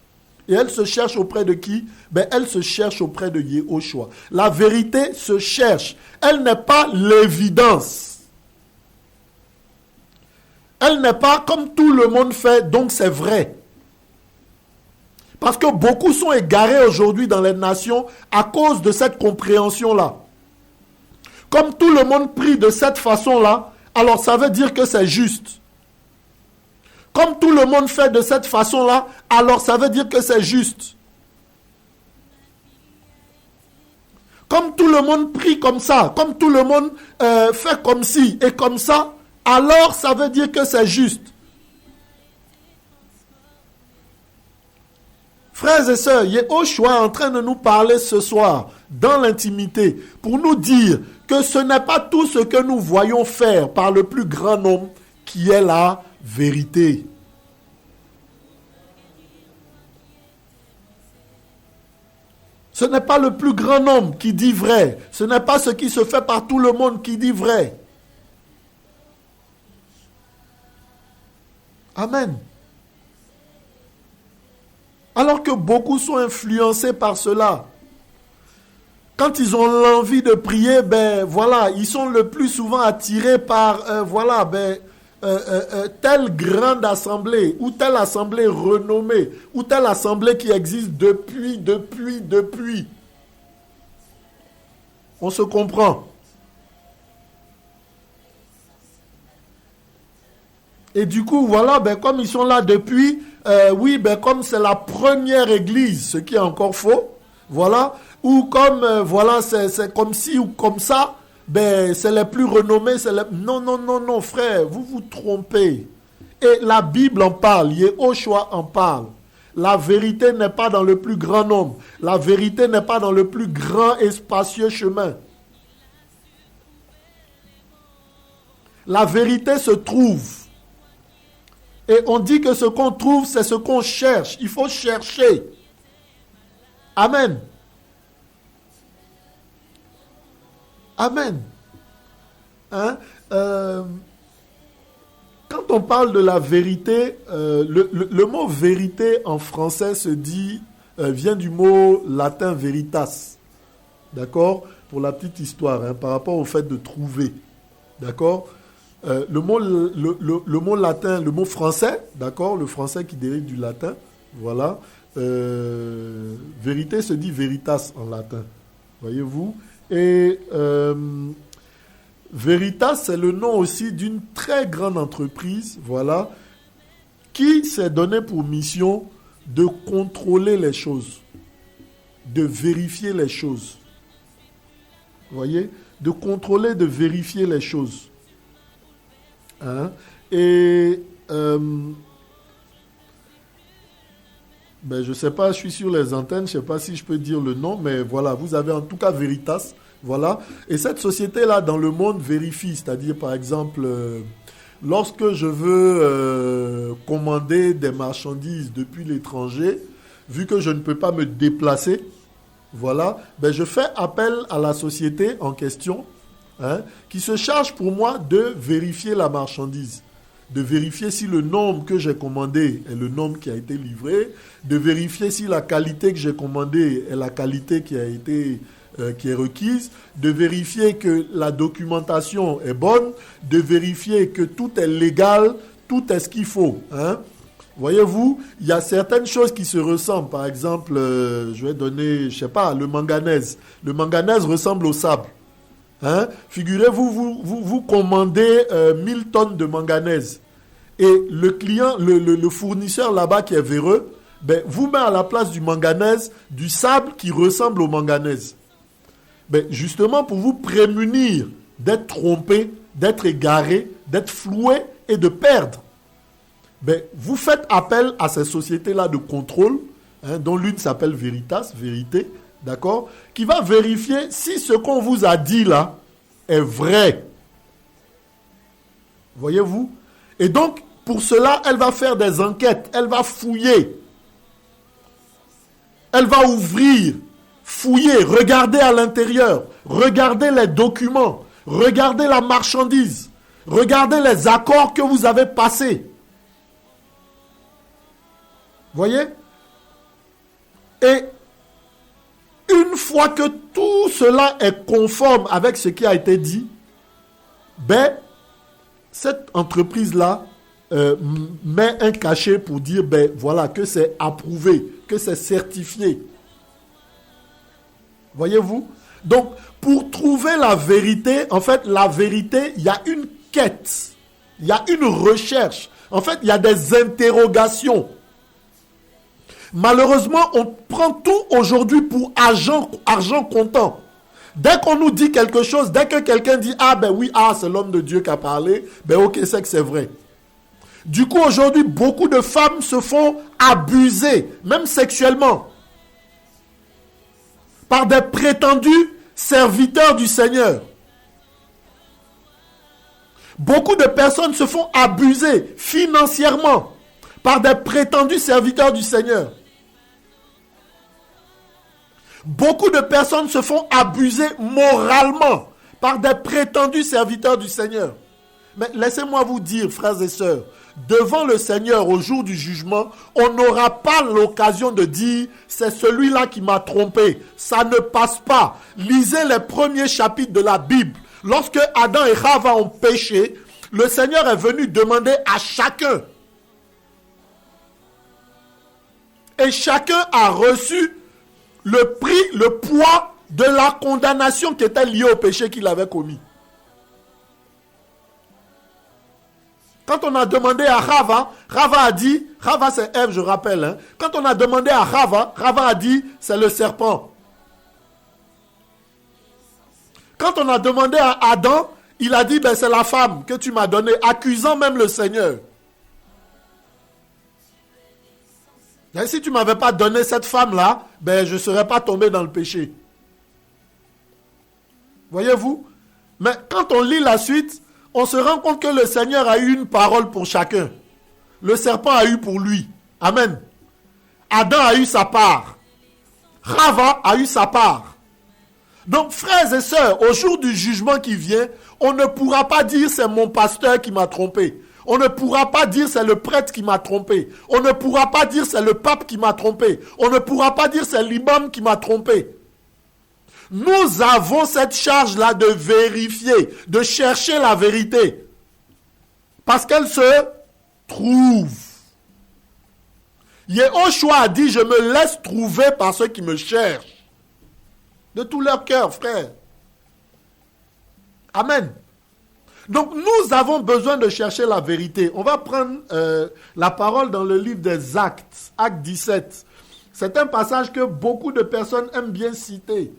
Et elle se cherche auprès de qui? Ben, elle se cherche auprès de Yehoshua. La vérité se cherche. Elle n'est pas l'évidence. Elle n'est pas comme tout le monde fait, donc c'est vrai. Parce que beaucoup sont égarés aujourd'hui dans les nations à cause de cette compréhension-là. Comme tout le monde prie de cette façon-là, alors ça veut dire que c'est juste. Comme tout le monde fait de cette façon-là, alors ça veut dire que c'est juste. Comme tout le monde prie comme ça, comme tout le monde fait comme ci et comme ça, alors ça veut dire que c'est juste. Frères et sœurs, Yehoshua est en train de nous parler ce soir, dans l'intimité, pour nous dire que ce n'est pas tout ce que nous voyons faire par le plus grand nombre qui est la vérité. Ce n'est pas le plus grand nombre qui dit vrai. Ce n'est pas ce qui se fait par tout le monde qui dit vrai. Amen. Alors que beaucoup sont influencés par cela. Quand ils ont l'envie de prier, ben voilà, ils sont le plus souvent attirés par telle grande assemblée, ou telle assemblée renommée, ou telle assemblée qui existe depuis. On se comprend. Et du coup, voilà, ben comme ils sont là depuis, comme c'est la première église, ce qui est encore faux, voilà, ou comme, c'est comme ci ou comme ça, ben c'est les plus renommés, Non, frère, vous vous trompez. Et la Bible en parle, Yehoshua en parle. La vérité n'est pas dans le plus grand nombre. La vérité n'est pas dans le plus grand et spacieux chemin. La vérité se trouve. Et on dit que ce qu'on trouve, c'est ce qu'on cherche. Il faut chercher. Amen. Amen. Hein? Quand on parle de la vérité, le mot vérité en français vient du mot latin veritas. D'accord? Pour la petite histoire, hein, par rapport au fait de trouver. D'accord? Le mot latin, le mot français, d'accord, le français qui dérive du latin, voilà, vérité se dit veritas en latin. Voyez-vous? Et Veritas, c'est le nom aussi d'une très grande entreprise, voilà, qui s'est donné pour mission de contrôler les choses, de vérifier les choses. Vous voyez? De contrôler, de vérifier les choses. Hein? Et je ne sais pas, je suis sur les antennes, je ne sais pas si je peux dire le nom, mais voilà, vous avez en tout cas Veritas, voilà. Et cette société-là, dans le monde, vérifie, c'est-à-dire, par exemple, lorsque je veux commander des marchandises depuis l'étranger, vu que je ne peux pas me déplacer, voilà, je fais appel à la société en question, hein, qui se charge pour moi de vérifier la marchandise, de vérifier si le nombre que j'ai commandé est le nombre qui a été livré, de vérifier si la qualité que j'ai commandée est la qualité qui a été qui est requise, de vérifier que la documentation est bonne, de vérifier que tout est légal, tout est ce qu'il faut. Hein. Voyez-vous, il y a certaines choses qui se ressemblent. Par exemple, je vais donner, je sais pas, le manganèse. Le manganèse ressemble au sable. Hein. Figurez-vous, vous commandez 1000 tonnes de manganèse. Et le client, le fournisseur là-bas qui est véreux, vous met à la place du manganèse, du sable qui ressemble au manganèse. Justement pour vous prémunir d'être trompé, d'être égaré, d'être floué et de perdre. Vous faites appel à ces sociétés-là de contrôle, hein, dont l'une s'appelle Veritas, vérité, d'accord, qui va vérifier si ce qu'on vous a dit là est vrai. Voyez-vous? Et donc, pour cela, elle va faire des enquêtes, elle va fouiller, elle va ouvrir, fouiller, regarder à l'intérieur, regarder les documents, regarder la marchandise, regarder les accords que vous avez passés. Voyez? Et une fois que tout cela est conforme avec ce qui a été dit, cette entreprise-là met un cachet pour dire, voilà, que c'est approuvé, que c'est certifié. Voyez-vous? Donc, pour trouver la vérité, en fait, la vérité, il y a une quête, il y a une recherche. En fait, il y a des interrogations. Malheureusement, on prend tout aujourd'hui pour argent comptant. Dès qu'on nous dit quelque chose, dès que quelqu'un dit « Ah ben oui, c'est l'homme de Dieu qui a parlé », ok, c'est que c'est vrai. Du coup, aujourd'hui, beaucoup de femmes se font abuser, même sexuellement, par des prétendus serviteurs du Seigneur. Beaucoup de personnes se font abuser financièrement par des prétendus serviteurs du Seigneur. Beaucoup de personnes se font abuser moralement par des prétendus serviteurs du Seigneur. Mais laissez-moi vous dire, frères et sœurs, devant le Seigneur au jour du jugement, on n'aura pas l'occasion de dire « c'est celui-là qui m'a trompé ». Ça ne passe pas. Lisez les premiers chapitres de la Bible. Lorsque Adam et Chava ont péché, le Seigneur est venu demander à chacun. Et chacun a reçu le prix, le poids de la condamnation qui était liée au péché qu'il avait commis. Quand on a demandé à Chava, Chava a dit, Chava c'est Ève, je rappelle, hein. Quand on a demandé à Chava, Chava a dit, c'est le serpent. Quand on a demandé à Adam, il a dit, c'est la femme que tu m'as donnée, accusant même le Seigneur. Et si tu ne m'avais pas donné cette femme-là, je ne serais pas tombé dans le péché. Voyez-vous? Mais quand on lit la suite, on se rend compte que le Seigneur a eu une parole pour chacun. Le serpent a eu pour lui. Amen. Adam a eu sa part. Chava a eu sa part. Donc, frères et sœurs, au jour du jugement qui vient, on ne pourra pas dire c'est mon pasteur qui m'a trompé. On ne pourra pas dire c'est le prêtre qui m'a trompé. On ne pourra pas dire c'est le pape qui m'a trompé. On ne pourra pas dire c'est l'imam qui m'a trompé. Nous avons cette charge-là de vérifier, de chercher la vérité. Parce qu'elle se trouve. Yehoshua a dit, je me laisse trouver par ceux qui me cherchent. De tout leur cœur, frère. Amen. Donc nous avons besoin de chercher la vérité. On va prendre la parole dans le livre des Actes, Acte 17. C'est un passage que beaucoup de personnes aiment bien citer.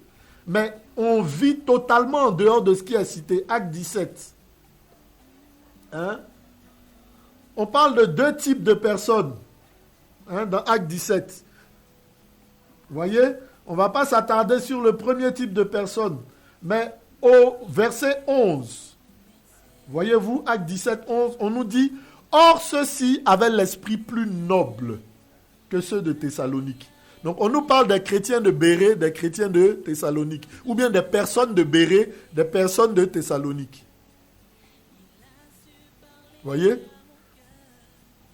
Mais on vit totalement en dehors de ce qui est cité. Acte 17. Hein? On parle de deux types de personnes. Hein, dans Acte 17. Vous voyez? On ne va pas s'attarder sur le premier type de personne. Mais au verset 11, voyez-vous, Acte 17, 11, on nous dit, « Or, ceux-ci avaient l'esprit plus noble que ceux de Thessalonique. » Donc, on nous parle des chrétiens de Bérée, des chrétiens de Thessalonique. Ou bien des personnes de Bérée, des personnes de Thessalonique. Vous voyez?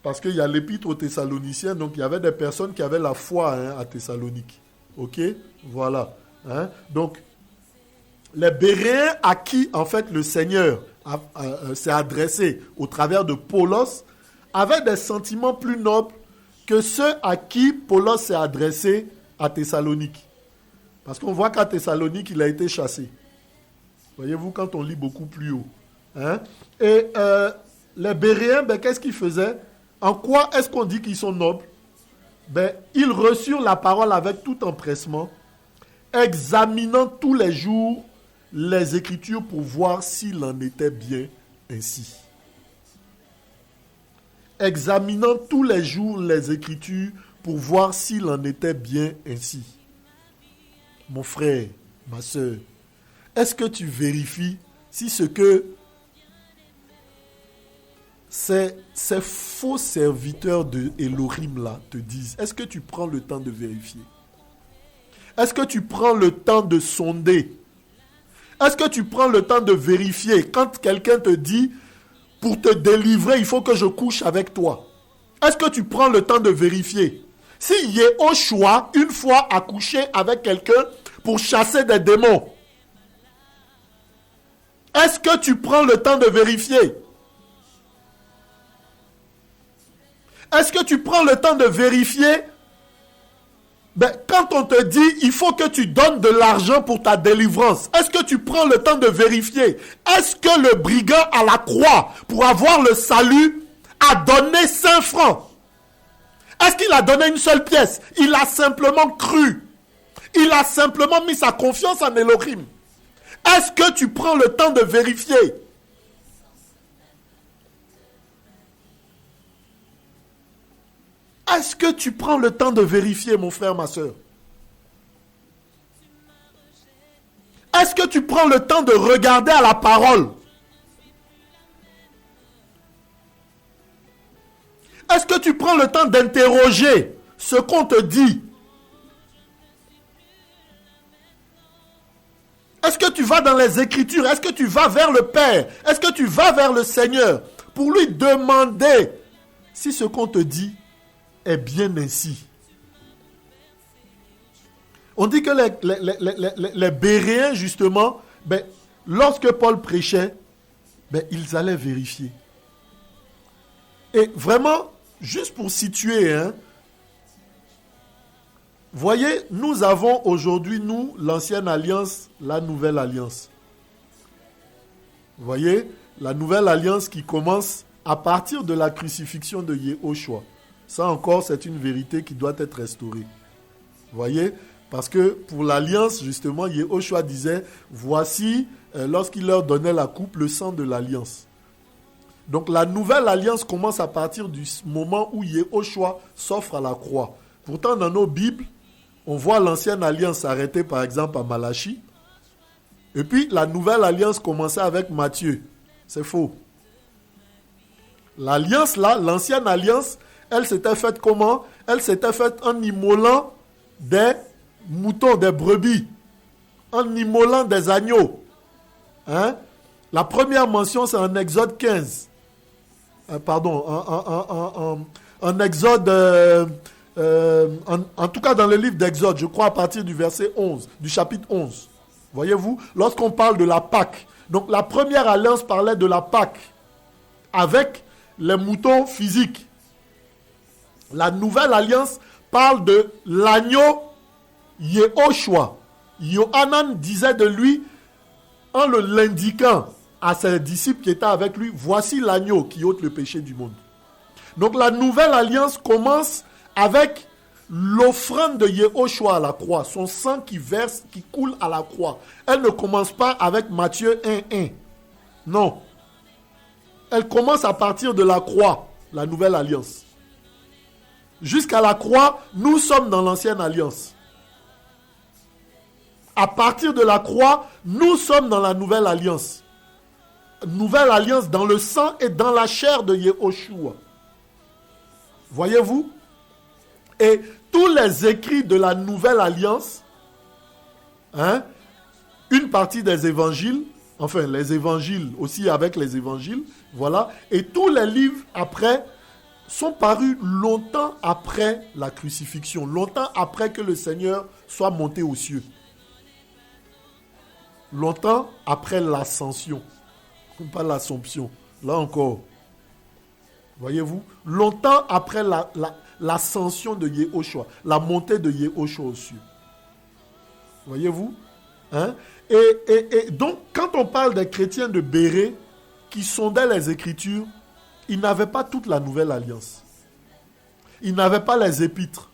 Parce qu'il y a l'épître aux Thessaloniciens, donc il y avait des personnes qui avaient la foi à Thessalonique. Ok? Voilà. Hein? Donc, les Béréens à qui, en fait, le Seigneur s'est adressé au travers de Paulos, avaient des sentiments plus nobles que ceux à qui Paulos s'est adressé à Thessalonique. Parce qu'on voit qu'à Thessalonique, il a été chassé. Voyez-vous, quand on lit beaucoup plus haut. Hein? Et les Béréens, qu'est-ce qu'ils faisaient? En quoi est-ce qu'on dit qu'ils sont nobles? Ils reçurent la parole avec tout empressement, examinant tous les jours les Écritures pour voir s'il en était bien ainsi. Examinant tous les jours les Écritures pour voir s'il en était bien ainsi. Mon frère, ma soeur, est-ce que tu vérifies si ce que ces faux serviteurs de Elohim là te disent, est-ce que tu prends le temps de vérifier? Est-ce que tu prends le temps de sonder? Est-ce que tu prends le temps de vérifier quand quelqu'un te dit, pour te délivrer, il faut que je couche avec toi? Est-ce que tu prends le temps de vérifier? Si Yehoshua, une fois, a couché avec quelqu'un pour chasser des démons, est-ce que tu prends le temps de vérifier? Est-ce que tu prends le temps de vérifier? Quand on te dit, il faut que tu donnes de l'argent pour ta délivrance, est-ce que tu prends le temps de vérifier? Est-ce que le brigand à la croix, pour avoir le salut, a donné 5 francs? Est-ce qu'il a donné une seule pièce? Il a simplement cru. Il a simplement mis sa confiance en Elohim. Est-ce que tu prends le temps de vérifier? Est-ce que tu prends le temps de vérifier, mon frère, ma soeur? Est-ce que tu prends le temps de regarder à la parole? Est-ce que tu prends le temps d'interroger ce qu'on te dit? Est-ce que tu vas dans les Écritures? Est-ce que tu vas vers le Père? Est-ce que tu vas vers le Seigneur pour lui demander si ce qu'on te dit est bien ainsi? On dit que les Béréens, justement, lorsque Paul prêchait, ils allaient vérifier. Et vraiment, juste pour situer, voyez, nous avons aujourd'hui, nous, l'ancienne alliance, la nouvelle alliance. Voyez, la nouvelle alliance qui commence à partir de la crucifixion de Yehoshua. Ça encore, c'est une vérité qui doit être restaurée. Voyez, parce que pour l'alliance, justement, Yehoshua disait, voici, lorsqu'il leur donnait la coupe, le sang de l'alliance. Donc la nouvelle alliance commence à partir du moment où Yehoshua s'offre à la croix. Pourtant, dans nos Bibles, on voit l'ancienne alliance s'arrêter par exemple à Malachie. Et puis la nouvelle alliance commençait avec Matthieu. C'est faux. L'alliance là, l'ancienne alliance, elle s'était faite comment? Elle s'était faite en immolant des moutons, des brebis. En immolant des agneaux. La première mention, c'est en Exode 15. En Exode, en tout cas dans le livre d'Exode, je crois à partir du verset 11, du chapitre 11. Voyez-vous, lorsqu'on parle de la Pâque, donc la première alliance parlait de la Pâque avec les moutons physiques. La nouvelle alliance parle de l'agneau Yehoshua. Yohanan disait de lui, en l'indiquant à ses disciples qui étaient avec lui, voici l'agneau qui ôte le péché du monde. Donc la nouvelle alliance commence avec l'offrande de Yehoshua à la croix, son sang qui verse, qui coule à la croix. Elle ne commence pas avec Matthieu 1:1. Non. Elle commence à partir de la croix, la nouvelle alliance. Jusqu'à la croix, nous sommes dans l'ancienne alliance. À partir de la croix, nous sommes dans la nouvelle alliance. Nouvelle alliance dans le sang et dans la chair de Yehoshua. Voyez-vous? Et tous les écrits de la nouvelle alliance, une partie des évangiles, enfin les évangiles aussi avec les évangiles, voilà, et tous les livres après sont parus longtemps après la crucifixion, longtemps après que le Seigneur soit monté aux cieux. Longtemps après l'ascension, pas l'assomption, là encore. Voyez-vous, longtemps après l'ascension de Yehoshua, la montée de Yehoshua aux cieux. Voyez-vous, Et donc, quand on parle des chrétiens de Bérée qui sondaient les Écritures, ils n'avaient pas toute la nouvelle alliance. Ils n'avaient pas les épîtres.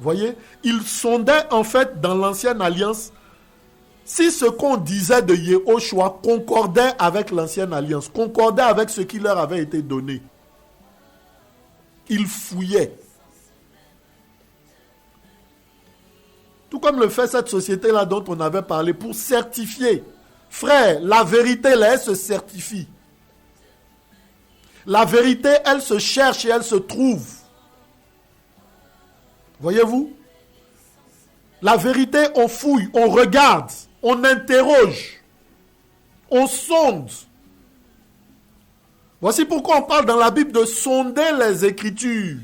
Voyez, ils sondaient en fait dans l'ancienne alliance si ce qu'on disait de Yehoshua concordait avec l'ancienne alliance, concordait avec ce qui leur avait été donné. Ils fouillaient. Tout comme le fait cette société-là dont on avait parlé, pour certifier. Frère, la vérité, là, elle se certifie. La vérité, elle se cherche et elle se trouve. Voyez-vous? La vérité, on fouille, on regarde, on interroge, on sonde. Voici pourquoi on parle dans la Bible de sonder les Écritures,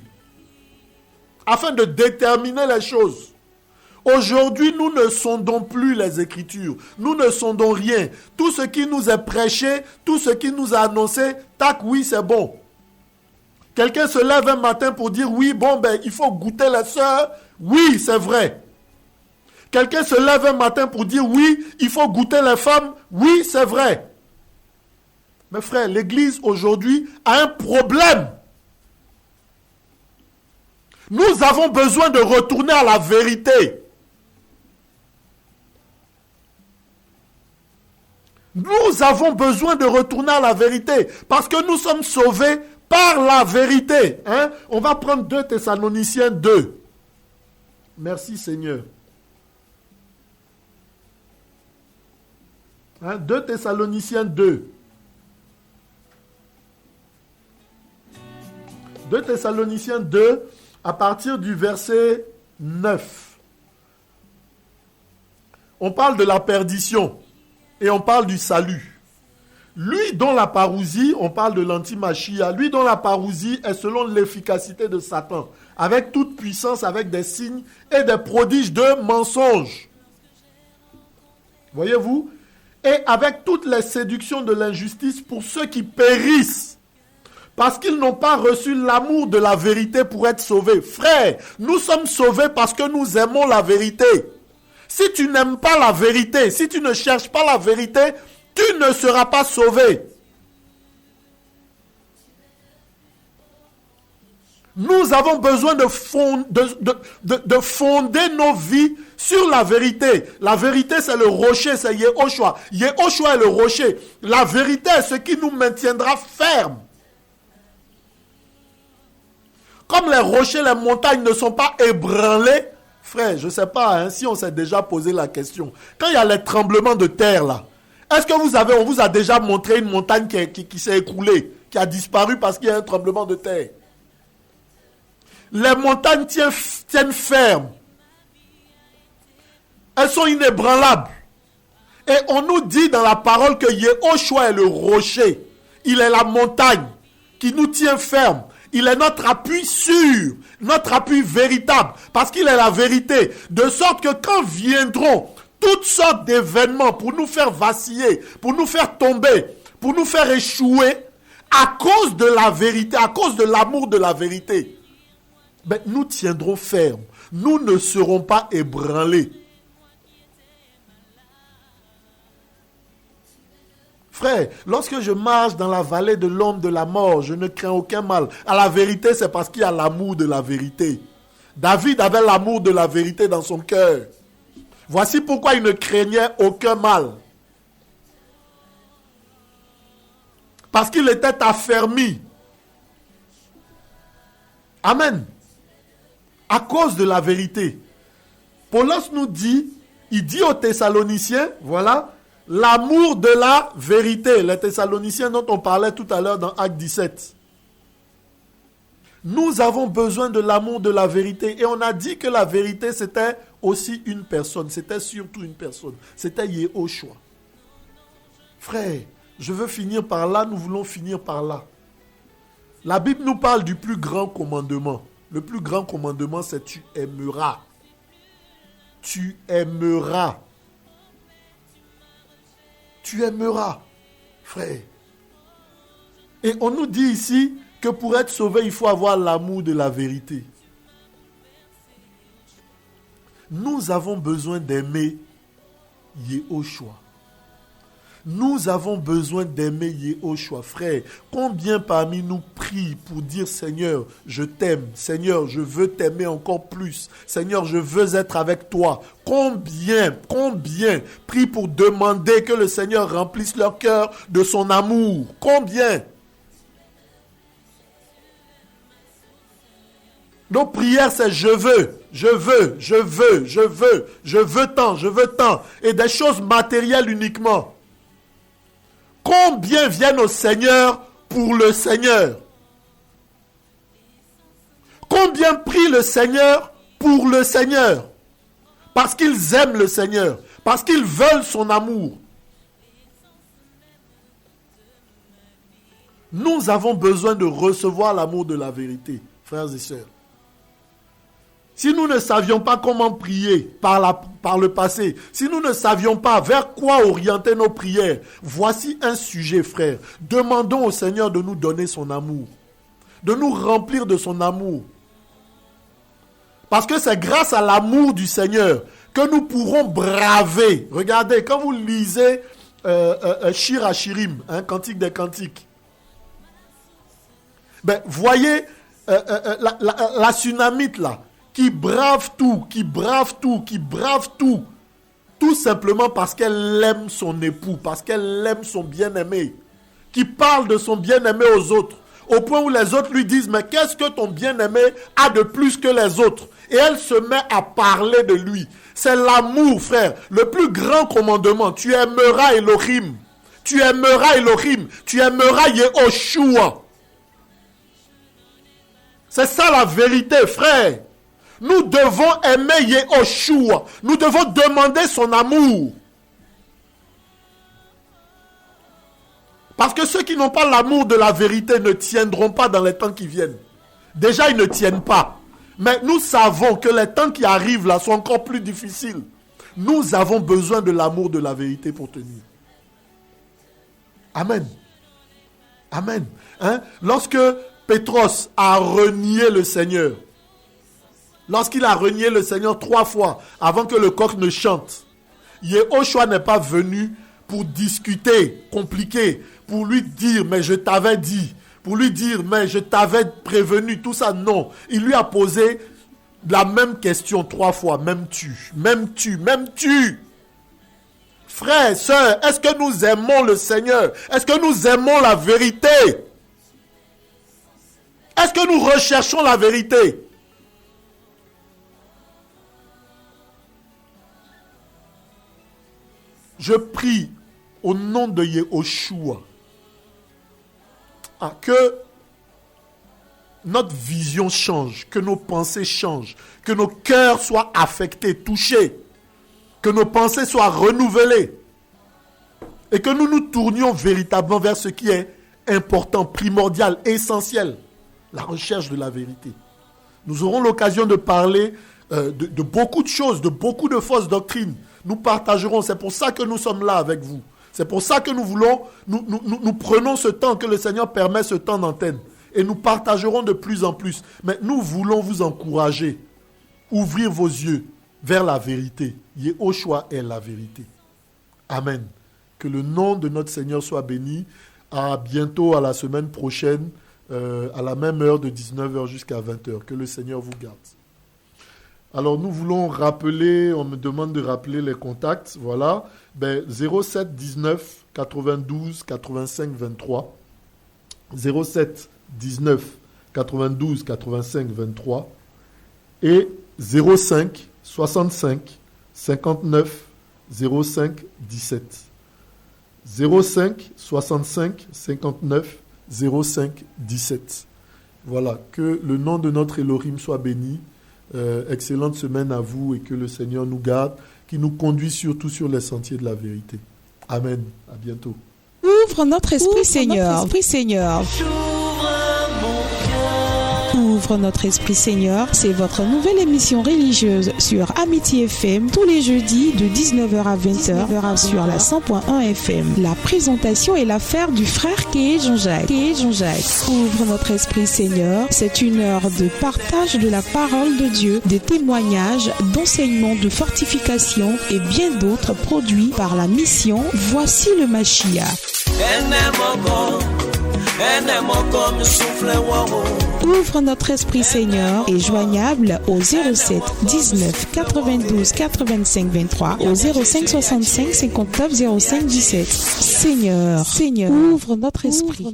afin de déterminer les choses. Aujourd'hui, nous ne sondons plus les Écritures. Nous ne sondons rien. Tout ce qui nous est prêché, tout ce qui nous a annoncé, tac, oui, c'est bon. Quelqu'un se lève un matin pour dire, oui, bon, ben, il faut goûter les sœurs. Oui, c'est vrai. Quelqu'un se lève un matin pour dire, oui, il faut goûter les femmes. Oui, c'est vrai. Mes frères, l'Église aujourd'hui a un problème. Nous avons besoin de retourner à la vérité. Nous avons besoin de retourner à la vérité parce que nous sommes sauvés par la vérité. On va prendre 2 Thessaloniciens 2. Merci Seigneur. 2 Thessaloniciens 2. 2 Thessaloniciens 2, à partir du verset 9. On parle de la perdition. Et on parle du salut. Lui dont la parousie, on parle de l'antimachia, lui dont la parousie est selon l'efficacité de Satan, avec toute puissance, avec des signes et des prodiges de mensonges. Voyez-vous? Et avec toutes les séductions de l'injustice pour ceux qui périssent, parce qu'ils n'ont pas reçu l'amour de la vérité pour être sauvés. Frères, nous sommes sauvés parce que nous aimons la vérité. Si tu n'aimes pas la vérité, si tu ne cherches pas la vérité, tu ne seras pas sauvé. Nous avons besoin de fonder nos vies sur la vérité. La vérité, c'est le rocher, c'est Yehoshua. Yehoshua est le rocher. La vérité est ce qui nous maintiendra fermes. Comme les rochers, les montagnes ne sont pas ébranlées, frère, je ne sais pas si on s'est déjà posé la question. Quand il y a les tremblements de terre là, est-ce que on vous a déjà montré une montagne qui s'est écroulée, qui a disparu parce qu'il y a un tremblement de terre? Les montagnes tiennent ferme. Elles sont inébranlables. Et on nous dit dans la parole que Yehoshua est le rocher. Il est la montagne qui nous tient ferme. Il est notre appui sûr, notre appui véritable, parce qu'il est la vérité. De sorte que quand viendront toutes sortes d'événements pour nous faire vaciller, pour nous faire tomber, pour nous faire échouer, à cause de la vérité, à cause de l'amour de la vérité, ben, nous tiendrons ferme. Nous ne serons pas ébranlés. Frère, lorsque je marche dans la vallée de l'ombre de la mort, je ne crains aucun mal. À la vérité, c'est parce qu'il y a l'amour de la vérité. David avait l'amour de la vérité dans son cœur. Voici pourquoi il ne craignait aucun mal. Parce qu'il était affermi. Amen. À cause de la vérité. Paulos nous dit, il dit aux Thessaloniciens, voilà, l'amour de la vérité. Les Thessaloniciens dont on parlait tout à l'heure dans Acte 17. Nous avons besoin de l'amour de la vérité. Et on a dit que la vérité, c'était aussi une personne. C'était surtout une personne. C'était Yehoshua. Frère, je veux finir par là, nous voulons finir par là. La Bible nous parle du plus grand commandement. Le plus grand commandement, c'est tu aimeras. Tu aimeras. Tu aimeras, frère. Et on nous dit ici que pour être sauvé, il faut avoir l'amour de la vérité. Nous avons besoin d'aimer Yehoshua. Nous avons besoin d'aimer Yehoshua, frère. Combien parmi nous prient pour dire Seigneur, je t'aime. Seigneur, je veux t'aimer encore plus. Seigneur, je veux être avec toi. Combien prient pour demander que le Seigneur remplisse leur cœur de son amour. Combien? Nos prières, c'est je veux tant. Et des choses matérielles uniquement. Combien viennent au Seigneur pour le Seigneur? Combien prient le Seigneur pour le Seigneur? Parce qu'ils aiment le Seigneur. Parce qu'ils veulent son amour. Nous avons besoin de recevoir l'amour de la vérité, frères et sœurs. Si nous ne savions pas comment prier par le passé, si nous ne savions pas vers quoi orienter nos prières, voici un sujet, frère. Demandons au Seigneur de nous donner son amour, de nous remplir de son amour. Parce que c'est grâce à l'amour du Seigneur que nous pourrons braver. Regardez, quand vous lisez Shir Hashirim, Cantique des Cantiques, ben, voyez la Sunamite là, qui brave tout, tout simplement parce qu'elle aime son époux, parce qu'elle aime son bien-aimé, qui parle de son bien-aimé aux autres, au point où les autres lui disent, mais qu'est-ce que ton bien-aimé a de plus que les autres? Et elle se met à parler de lui. C'est l'amour, frère, le plus grand commandement. Tu aimeras Elohim, tu aimeras Yehoshua. C'est ça la vérité, frère. Nous devons aimer Yehoshua. Nous devons demander son amour. Parce que ceux qui n'ont pas l'amour de la vérité ne tiendront pas dans les temps qui viennent. Déjà, ils ne tiennent pas. Mais nous savons que les temps qui arrivent là sont encore plus difficiles. Nous avons besoin de l'amour de la vérité pour tenir. Amen. Amen. Lorsque Pétros a renié le Seigneur, lorsqu'il a renié le Seigneur 3 fois avant que le coq ne chante, Yehoshua n'est pas venu pour discuter, compliqué, pour lui dire « mais je t'avais dit », pour lui dire « mais je t'avais prévenu », tout ça, non. Il lui a posé la même question 3 fois, m'aimes-tu? Frères, sœurs, est-ce que nous aimons le Seigneur? Est-ce que nous aimons la vérité? Est-ce que nous recherchons la vérité? Je prie au nom de Yehoshua que notre vision change, que nos pensées changent, que nos cœurs soient affectés, touchés, que nos pensées soient renouvelées et que nous nous tournions véritablement vers ce qui est important, primordial, essentiel, la recherche de la vérité. Nous aurons l'occasion de parler de beaucoup de choses, de beaucoup de fausses doctrines. Nous partagerons, c'est pour ça que nous sommes là avec vous. C'est pour ça que nous prenons ce temps, que le Seigneur permet ce temps d'antenne. Et nous partagerons de plus en plus. Mais nous voulons vous encourager, ouvrir vos yeux vers la vérité. Yehoshua est la vérité. Amen. Que le nom de notre Seigneur soit béni. À bientôt, à la semaine prochaine, à la même heure de 19h jusqu'à 20h. Que le Seigneur vous garde. Alors, nous voulons rappeler, on me demande de rappeler les contacts. Voilà. 07 19 92 85 23. 07 19 92 85 23. Et 05 65 59 05 17. 05 65 59 05 17. Voilà, que le nom de notre Elohim soit béni. Excellente semaine à vous et que le Seigneur nous garde, qui nous conduit surtout sur les sentiers de la vérité. Amen. À bientôt. Ouvre notre esprit, Seigneur. Seigneur. Ouvre notre esprit, Seigneur. C'est votre nouvelle émission religieuse sur Amitié FM tous les jeudis de 19h à 20h sur la 100.1 FM. La présentation est l'affaire du frère Kéé Jean-Jacques. Ouvre notre esprit, Seigneur. C'est une heure de partage de la parole de Dieu, des témoignages, d'enseignements, de fortification et bien d'autres produits par la mission Voici le Mashiach. Ouvre notre esprit, Seigneur, est joignable au 07 19 92 85 23, au 05 65 59 05 17. Seigneur, ouvre notre esprit.